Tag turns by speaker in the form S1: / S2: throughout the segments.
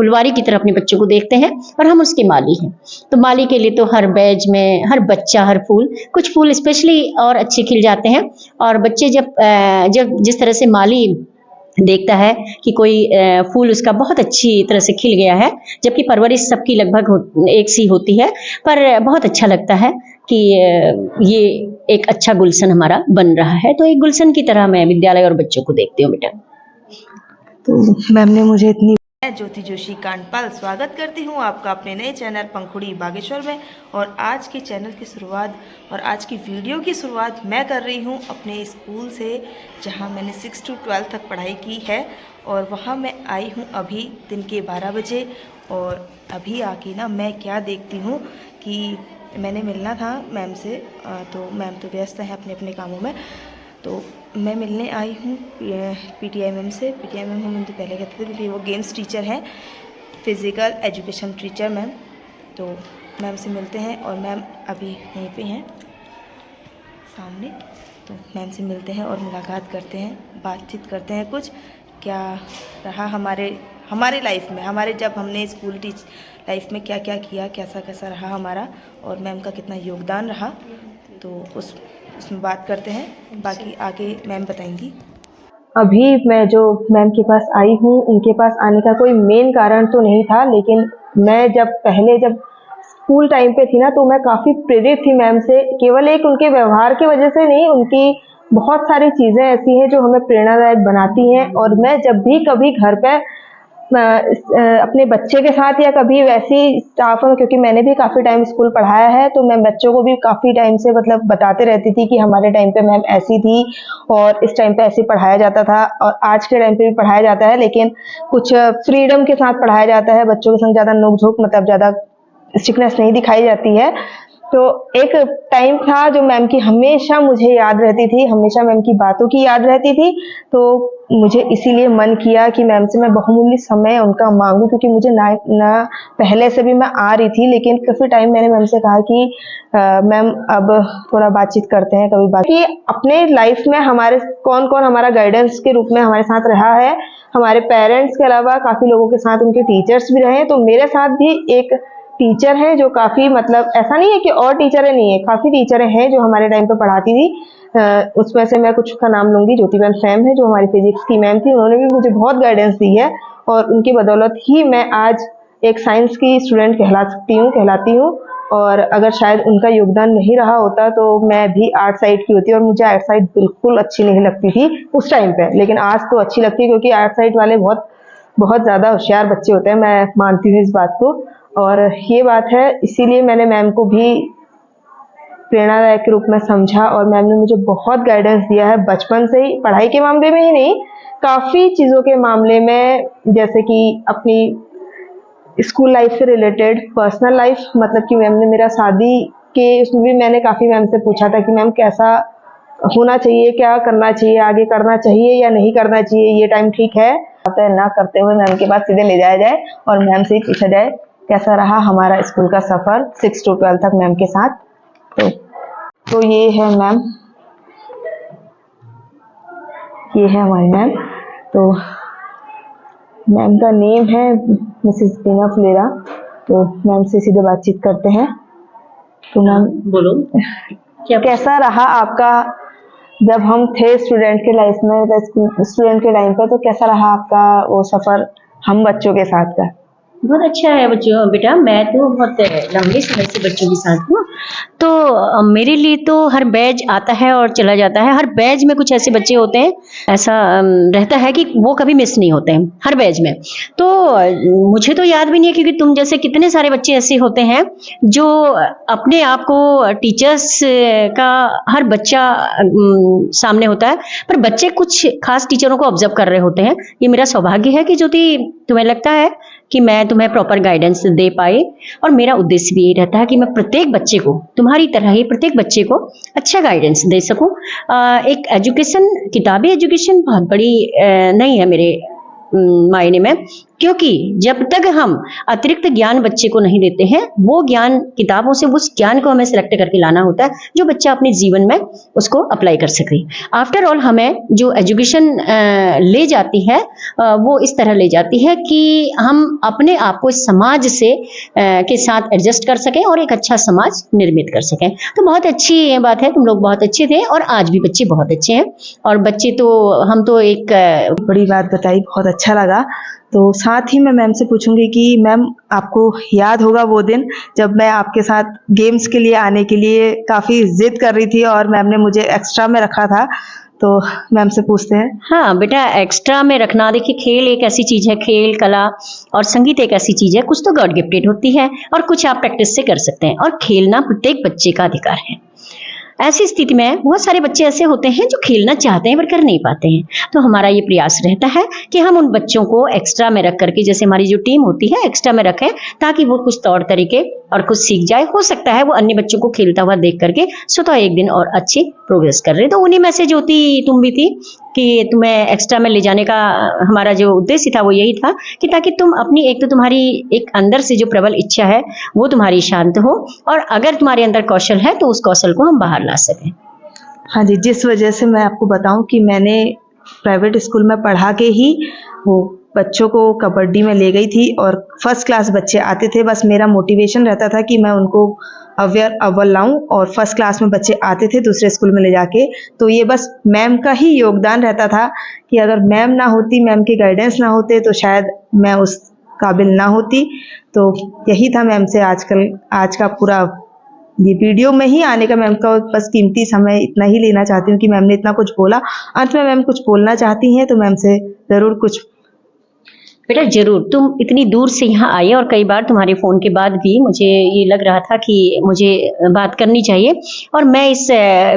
S1: फुलवारी की तरह अपने बच्चों को देखते हैं और हम उसके माली हैं। तो माली के लिए तो हर बैच में हर बच्चा, हर फूल, कुछ फूल स्पेशली और अच्छे खिल जाते हैं। और बच्चे जब जिस तरह से माली देखता है कि कोई फूल उसका बहुत अच्छी तरह से खिल गया है, जबकि परवरिश सबकी लगभग एक सी होती है, पर बहुत अच्छा लगता है कि ये एक अच्छा गुलशन हमारा बन रहा है। तो एक गुलशन की तरह मैं विद्यालय और बच्चों को देखती हूँ बेटा।
S2: तो मैम ने मुझे इतनी
S3: मैं ज्योति जोशी कांडपाल स्वागत करती हूँ आपका अपने नए चैनल पंखुड़ी बागेश्वर में। और आज के चैनल की शुरुआत और आज की वीडियो की शुरुआत मैं कर रही हूँ अपने स्कूल से, जहाँ मैंने 6 to 12 तक पढ़ाई की है। और वहाँ मैं आई हूँ अभी दिन के 12 बजे। और अभी आके ना मैं क्या देखती हूँ कि मैंने मिलना था मैम से, तो मैम तो व्यस्त हैं अपने अपने कामों में, तो मैं मिलने आई हूँ पीटीआई मैम से। पीटीआई मैम हम उनसे पहले कहते थे क्योंकि वो गेम्स टीचर हैं, फिज़िकल एजुकेशन टीचर मैम। तो मैम से मिलते हैं और मैम अभी यहीं पे हैं सामने। तो मैम से मिलते हैं और मुलाकात करते हैं, बातचीत करते हैं कुछ क्या रहा हमारे लाइफ में, हमारे जब हमने स्कूल लाइफ में क्या क्या किया, कैसा कैसा रहा हमारा, और मैम का कितना योगदान रहा, तो उसमें बात करते हैं। बाकी आगे मैम बताएंगी।
S2: अभी मैं जो मैम के पास आई हूँ, उनके पास आने का कोई मेन कारण तो नहीं था, लेकिन मैं जब स्कूल टाइम पे थी ना, तो मैं काफ़ी प्रेरित थी मैम से। केवल एक उनके व्यवहार की वजह से नहीं, उनकी बहुत सारी चीज़ें ऐसी हैं जो हमें प्रेरणादायक बनाती हैं। और मैं जब भी कभी घर पे अपने बच्चे के साथ या कभी वैसी स्टाफ में, क्योंकि मैंने भी काफ़ी टाइम स्कूल पढ़ाया है, तो मैं बच्चों को भी काफ़ी टाइम से मतलब बताते रहती थी कि हमारे टाइम पे मैम ऐसी थी और इस टाइम पे ऐसे पढ़ाया जाता था, और आज के टाइम पे भी पढ़ाया जाता है, लेकिन कुछ फ्रीडम के साथ पढ़ाया जाता है। बच्चों के संग ज़्यादा नोक-झोंक, मतलब ज़्यादा स्ट्रिक्टनेस नहीं दिखाई जाती है। तो एक टाइम था जो मैम की हमेशा मुझे याद रहती थी, हमेशा मैम की बातों की याद रहती थी। तो मुझे इसीलिए मन किया कि मैम से मैं बहुमूल्य समय उनका मांगूं, क्योंकि मुझे ना पहले से भी मैं आ रही थी, लेकिन काफ़ी टाइम मैंने मैम से कहा कि मैम अब थोड़ा बातचीत करते हैं कभी बात, कि अपने लाइफ में हमारे कौन कौन हमारा गाइडेंस के रूप में हमारे साथ रहा है। हमारे पेरेंट्स के अलावा काफ़ी लोगों के साथ उनके टीचर्स भी रहे, तो मेरे साथ भी एक टीचर है जो काफ़ी, मतलब ऐसा नहीं है कि और टीचरें नहीं है, काफ़ी टीचरें हैं जो हमारे टाइम पे पढ़ाती थी। उसमें से मैं कुछ का नाम लूँगी। ज्योतिबेन मैम है जो हमारी फिजिक्स की मैम थी, उन्होंने भी मुझे बहुत गाइडेंस दी है, और उनकी बदौलत ही मैं आज एक साइंस की स्टूडेंट कहलाती हूँ। और अगर शायद उनका योगदान नहीं रहा होता तो मैं भी आर्ट साइड की होती, और मुझे आर्ट साइड बिल्कुल अच्छी नहीं लगती थी उस टाइम पे, लेकिन आज तो अच्छी लगती है, क्योंकि आर्ट साइड वाले बहुत बहुत ज़्यादा होशियार बच्चे होते हैं, मैं मानती हूँ इस बात को। और ये बात है, इसीलिए मैंने मैम को भी प्रेरणादायक के रूप में समझा, और मैम ने मुझे बहुत गाइडेंस दिया है बचपन से ही, पढ़ाई के मामले में ही नहीं, काफ़ी चीज़ों के मामले में, जैसे कि अपनी स्कूल लाइफ से रिलेटेड पर्सनल लाइफ, मतलब कि मैम ने मेरा शादी के उसमें भी मैंने काफ़ी मैम से पूछा था कि मैम कैसा होना चाहिए, क्या करना चाहिए, आगे करना चाहिए या नहीं करना चाहिए, ये टाइम ठीक है ना करते हुए मैम के पास सीधे ले जाया जाए और मैम से ही पूछा जाए कैसा रहा हमारा स्कूल का सफ़र 6 to 12 तक मैम के साथ। तो ये है मैम, ये है हमारी मैम। तो मैम का नेम है मिसेस बीना फुलेरा। तो मैम से सीधे बातचीत करते हैं। तो मैम
S1: बोलो,
S2: कैसा रहा आपका, जब हम थे स्टूडेंट के लाइफ में, स्टूडेंट के टाइम पर, तो कैसा रहा आपका वो सफ़र हम बच्चों के साथ का?
S1: बहुत अच्छा है बच्चों बेटा, मैं तो बहुत लंबे समय से बच्चों के साथ हूँ। तो मेरे लिए तो हर बैच आता है और चला जाता है। हर बैच में कुछ ऐसे बच्चे होते हैं, ऐसा रहता है कि वो कभी मिस नहीं होते हैं हर बैच में। तो मुझे तो याद भी नहीं है, क्योंकि तुम जैसे कितने सारे बच्चे ऐसे होते हैं जो अपने आप को टीचर्स का हर बच्चा सामने होता है, पर बच्चे कुछ खास टीचरों को ऑब्जर्व कर रहे होते हैं। ये मेरा सौभाग्य है कि ज्योति तुम्हें लगता है कि मैं तुम्हें प्रॉपर गाइडेंस दे पाए, और मेरा उद्देश्य भी यही रहता है कि मैं प्रत्येक बच्चे को, तुम्हारी तरह ही प्रत्येक बच्चे को अच्छा गाइडेंस दे सकूं। एक एजुकेशन, किताबी एजुकेशन बहुत बड़ी नहीं है मेरे मायने में, क्योंकि जब तक हम अतिरिक्त ज्ञान बच्चे को नहीं देते हैं, वो ज्ञान किताबों से उस ज्ञान को हमें सिलेक्ट करके लाना होता है जो बच्चा अपने जीवन में उसको अप्लाई कर सके। आफ्टर ऑल हमें जो एजुकेशन ले जाती है वो इस तरह ले जाती है कि हम अपने आप को इस समाज से के साथ एडजस्ट कर सकें और एक अच्छा समाज निर्मित कर सकें। तो बहुत अच्छी ये बात है, तुम लोग बहुत अच्छे थे और आज भी बच्चे बहुत अच्छे हैं। और बच्चे तो हम तो एक
S2: बड़ी बात बताई, बहुत अच्छा लगा। तो साथ ही मैं मैम से पूछूंगी कि मैम आपको याद होगा वो दिन जब मैं आपके साथ गेम्स के लिए आने के लिए काफ़ी जिद कर रही थी और मैम ने मुझे एक्स्ट्रा में रखा था, तो मैम से पूछते हैं।
S1: हाँ बेटा, एक्स्ट्रा में रखना, देखिए खेल एक ऐसी चीज़ है, खेल कला और संगीत एक ऐसी चीज़ है, कुछ तो गॉड गिफ्टेड होती है और कुछ आप प्रैक्टिस से कर सकते हैं, और खेलना प्रत्येक बच्चे का अधिकार है। ऐसी स्थिति में बहुत सारे बच्चे ऐसे होते हैं जो खेलना चाहते हैं पर कर नहीं पाते हैं, तो हमारा ये प्रयास रहता है कि हम उन बच्चों को एक्स्ट्रा में रख करके, जैसे हमारी जो टीम होती है, एक्स्ट्रा में रखें ताकि वो कुछ तौर तरीके और कुछ सीख जाए। हो सकता है वो अन्य बच्चों को खेलता हुआ देख करके स्वतः एक दिन और अच्छी प्रोग्रेस कर रहे। तो उन्हीं में से जो थी तुम भी थी कि तुम्हें एक्स्ट्रा में ले जाने का हमारा जो उद्देश्य था वो यही था कि ताकि तुम अपनी, एक तो तुम्हारी एक अंदर से जो प्रबल इच्छा है वो तुम्हारी शांत हो, और अगर तुम्हारे अंदर कौशल है तो उस कौशल को हम बाहर ला सकें।
S2: हाँ जी, जिस वजह से मैं आपको बताऊं कि मैंने प्राइवेट स्कूल में पढ़ा के ही वो बच्चों को कबड्डी में ले गई थी और फर्स्ट क्लास बच्चे आते थे। बस मेरा मोटिवेशन रहता था कि मैं उनको अव्वल लाऊं और फर्स्ट क्लास में बच्चे आते थे दूसरे स्कूल में ले जाके। तो ये बस मैम का ही योगदान रहता था कि अगर मैम ना होती, मैम के गाइडेंस ना होते तो शायद मैं उस काबिल ना होती। तो यही था मैम से आज का पूरा ये वीडियो में ही आने का। मैम का बस कीमती समय इतना ही लेना चाहती हूँ कि मैम ने इतना कुछ बोला। अंत में मैम कुछ बोलना चाहती हैं तो मैम से ज़रूर कुछ।
S1: बेटा जरूर, तुम इतनी दूर से यहाँ आई और कई बार तुम्हारे फ़ोन के बाद भी मुझे ये लग रहा था कि मुझे बात करनी चाहिए, और मैं इस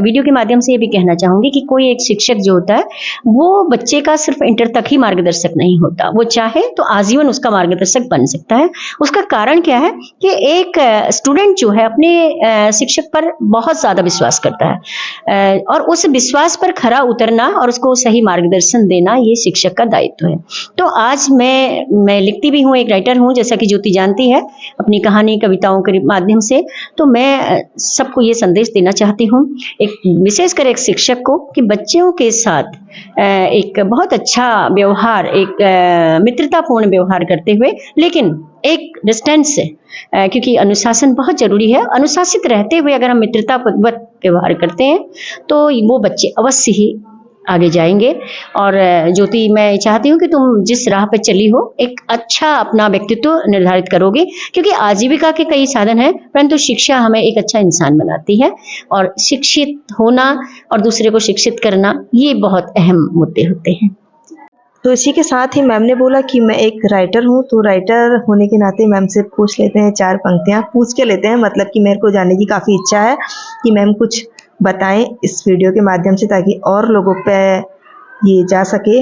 S1: वीडियो के माध्यम से ये भी कहना चाहूँगी कि कोई एक शिक्षक जो होता है वो बच्चे का सिर्फ इंटर तक ही मार्गदर्शक नहीं होता, वो चाहे तो आजीवन उसका मार्गदर्शक बन सकता है। उसका कारण क्या है कि एक स्टूडेंट जो है अपने शिक्षक पर बहुत ज़्यादा विश्वास करता है, और उस विश्वास पर खरा उतरना और उसको सही मार्गदर्शन देना ये शिक्षक का दायित्व है। तो आज मैं लिखती भी हूँ, एक राइटर हूँ, जैसा कि ज्योति जानती है अपनी कहानी कविताओं के माध्यम से। तो मैं सबको ये संदेश देना चाहती हूँ, एक विशेषकर एक शिक्षक को, कि बच्चों के साथ एक बहुत अच्छा व्यवहार, एक मित्रतापूर्ण व्यवहार करते हुए, लेकिन एक डिस्टेंस से, क्योंकि अनुशासन बहुत जरूरी है। अनुशासित रहते हुए अगर हम मित्रतापूर्वक व्यवहार करते हैं तो वो बच्चे अवश्य ही आगे जाएंगे। और ज्योति, मैं चाहती हूँ कि तुम जिस राह पर चली हो एक अच्छा अपना व्यक्तित्व निर्धारित करोगे, क्योंकि आजीविका के कई साधन हैं परंतु शिक्षा हमें एक अच्छा इंसान बनाती है, और शिक्षित होना और दूसरे को शिक्षित करना ये बहुत अहम मुद्दे होते हैं।
S2: तो इसी के साथ ही मैम ने बोला कि मैं एक राइटर हूँ, तो राइटर होने के नाते मैम से पूछ लेते हैं, 4 पंक्तियाँ पूछ के लेते हैं। मतलब कि मेरे को जानने की काफ़ी इच्छा है कि मैम कुछ बताएं इस वीडियो के माध्यम से ताकि और लोगों पे ये जा सके।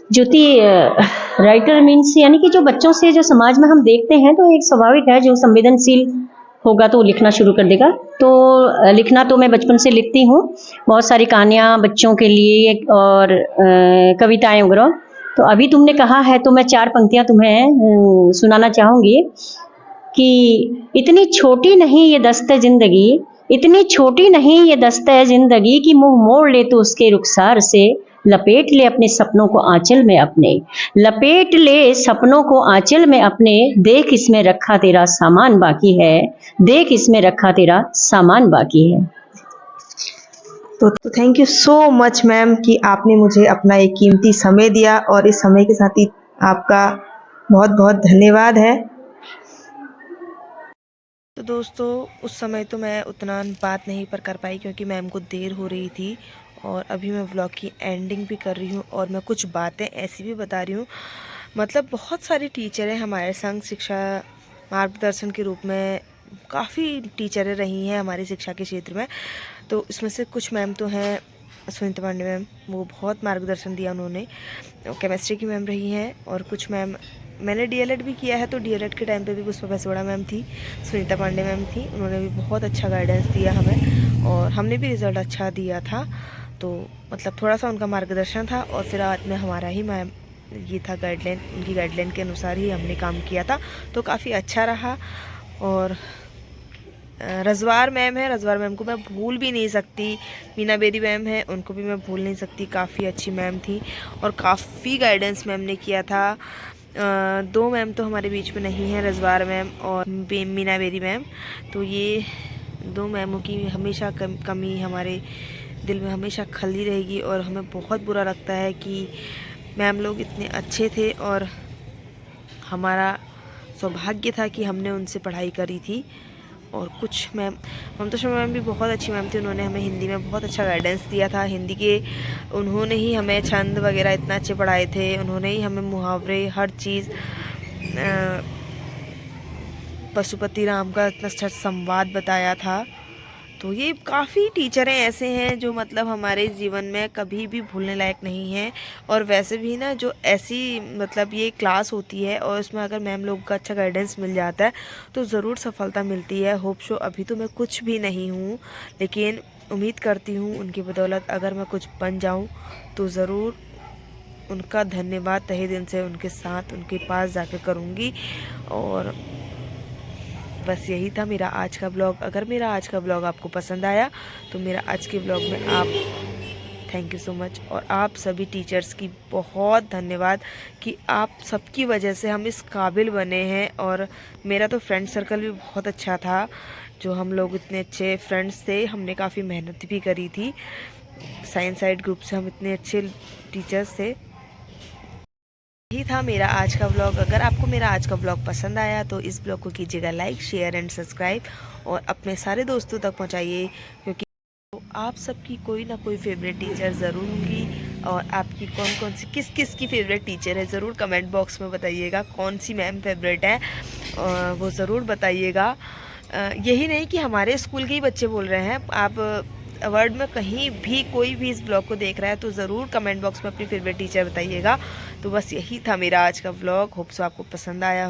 S1: ज्योति, राइटर मीन्स यानी कि जो बच्चों से, जो समाज में हम देखते हैं, तो एक स्वाभाविक है, जो संवेदनशील होगा तो लिखना शुरू कर देगा। तो लिखना तो मैं बचपन से लिखती हूँ, बहुत सारी कहानियाँ बच्चों के लिए और कविताएं वगैरह। तो अभी तुमने कहा है तो मैं 4 पंक्तियाँ तुम्हें सुनाना चाहूँगी कि इतनी छोटी नहीं ये दस्त जिंदगी, इतनी छोटी नहीं ये दस्त है जिंदगी कि मुंह मोड़ ले तो उसके रुखसार से, लपेट ले अपने सपनों को आंचल में अपने, लपेट ले सपनों को आंचल में अपने, देख इसमें रखा तेरा सामान बाकी है, देख इसमें रखा तेरा सामान बाकी है।
S2: तो thank you so much ma'am कि आपने मुझे अपना एक कीमती समय दिया, और इस समय के साथ ही आपका बहुत बहुत धन्यवाद है।
S3: तो दोस्तों, उस समय तो मैं उतना बात नहीं पर कर पाई क्योंकि मैम को देर हो रही थी, और अभी मैं व्लॉग की एंडिंग भी कर रही हूँ और मैं कुछ बातें ऐसी भी बता रही हूँ। मतलब बहुत सारी टीचरें हमारे संग शिक्षा मार्गदर्शन के रूप में, काफ़ी टीचरें रही हैं हमारी शिक्षा के क्षेत्र में। तो इसमें से कुछ मैम तो हैं, सुनीता पांडे मैम, वो बहुत मार्गदर्शन दिया उन्होंने, केमिस्ट्री की मैम रही हैं। और कुछ मैम, मैंने डीएलएड भी किया है तो डीएलएड के टाइम पे भी पुष्पा भैंसवाड़ा मैम थी, सुनीता पांडे मैम थी, उन्होंने भी बहुत अच्छा गाइडेंस दिया हमें और हमने भी रिज़ल्ट अच्छा दिया था। तो मतलब थोड़ा सा उनका मार्गदर्शन था, और फिर बाद में हमारा ही मैम ये था गाइडलाइन, उनकी गाइडलाइन के अनुसार ही हमने काम किया था, तो काफ़ी अच्छा रहा। और रजवार मैम है, रजवार मैम को मैं भूल भी नहीं सकती। मीना बेरी मैम है, उनको भी मैं भूल नहीं सकती, काफ़ी अच्छी मैम थी और काफ़ी गाइडेंस मैम ने किया था। 2 मैम तो हमारे बीच में नहीं है, रजवार मैम और मीना बेरी मैम, तो ये 2 मैमों की हमेशा कमी हमारे दिल में हमेशा खली रहेगी। और हमें बहुत बुरा लगता है कि मैम लोग इतने अच्छे थे और हमारा सौभाग्य था कि हमने उनसे पढ़ाई करी थी। और कुछ मैम, ममता शर्मा मैम भी बहुत अच्छी मैम थी, उन्होंने हमें हिंदी में बहुत अच्छा गाइडेंस दिया था। हिंदी के उन्होंने ही हमें छंद वगैरह इतना अच्छे पढ़ाए थे, उन्होंने ही हमें मुहावरे हर चीज़, पशुपति राम का इतना अच्छा संवाद बताया था। तो ये काफ़ी टीचरें ऐसे हैं जो मतलब हमारे जीवन में कभी भी भूलने लायक नहीं हैं। और वैसे भी ना, जो ऐसी मतलब ये क्लास होती है और उसमें अगर मैम लोग का अच्छा गाइडेंस मिल जाता है तो ज़रूर सफलता मिलती है। होप शो अभी तो मैं कुछ भी नहीं हूँ, लेकिन उम्मीद करती हूँ उनकी बदौलत अगर मैं कुछ बन जाऊँ तो ज़रूर उनका धन्यवाद तहे दिल से उनके साथ उनके पास जाकर करूँगी। और बस यही था मेरा आज का ब्लॉग। अगर मेरा आज का ब्लॉग आपको पसंद आया तो मेरा आज के ब्लॉग में आप थैंक यू सो मच। और आप सभी टीचर्स की बहुत धन्यवाद कि आप सबकी वजह से हम इस काबिल बने हैं। और मेरा तो फ्रेंड सर्कल भी बहुत अच्छा था, जो हम लोग इतने अच्छे फ्रेंड्स थे, हमने काफ़ी मेहनत भी करी थी। साइंस साइड ग्रुप से हम इतने अच्छे टीचर्स थे। यही था मेरा आज का ब्लॉग। अगर आपको मेरा आज का ब्लॉग पसंद आया तो इस ब्लॉग को कीजिएगा लाइक, शेयर एंड सब्सक्राइब और अपने सारे दोस्तों तक पहुंचाइए, क्योंकि आप सबकी कोई ना कोई फेवरेट टीचर ज़रूर होंगी। और आपकी कौन कौन सी किस किस की फेवरेट टीचर है ज़रूर कमेंट बॉक्स में बताइएगा। कौन सी मैम फेवरेट है वो ज़रूर बताइएगा। यही नहीं कि हमारे स्कूल के ही बच्चे बोल रहे हैं, आप वर्ल्ड में कहीं भी कोई भी इस ब्लॉग को देख रहा है तो ज़रूर कमेंट बॉक्स में अपनी फेवरेट टीचर बताइएगा। तो बस यही था मेरा आज का व्लॉग। होप सो आपको पसंद आया।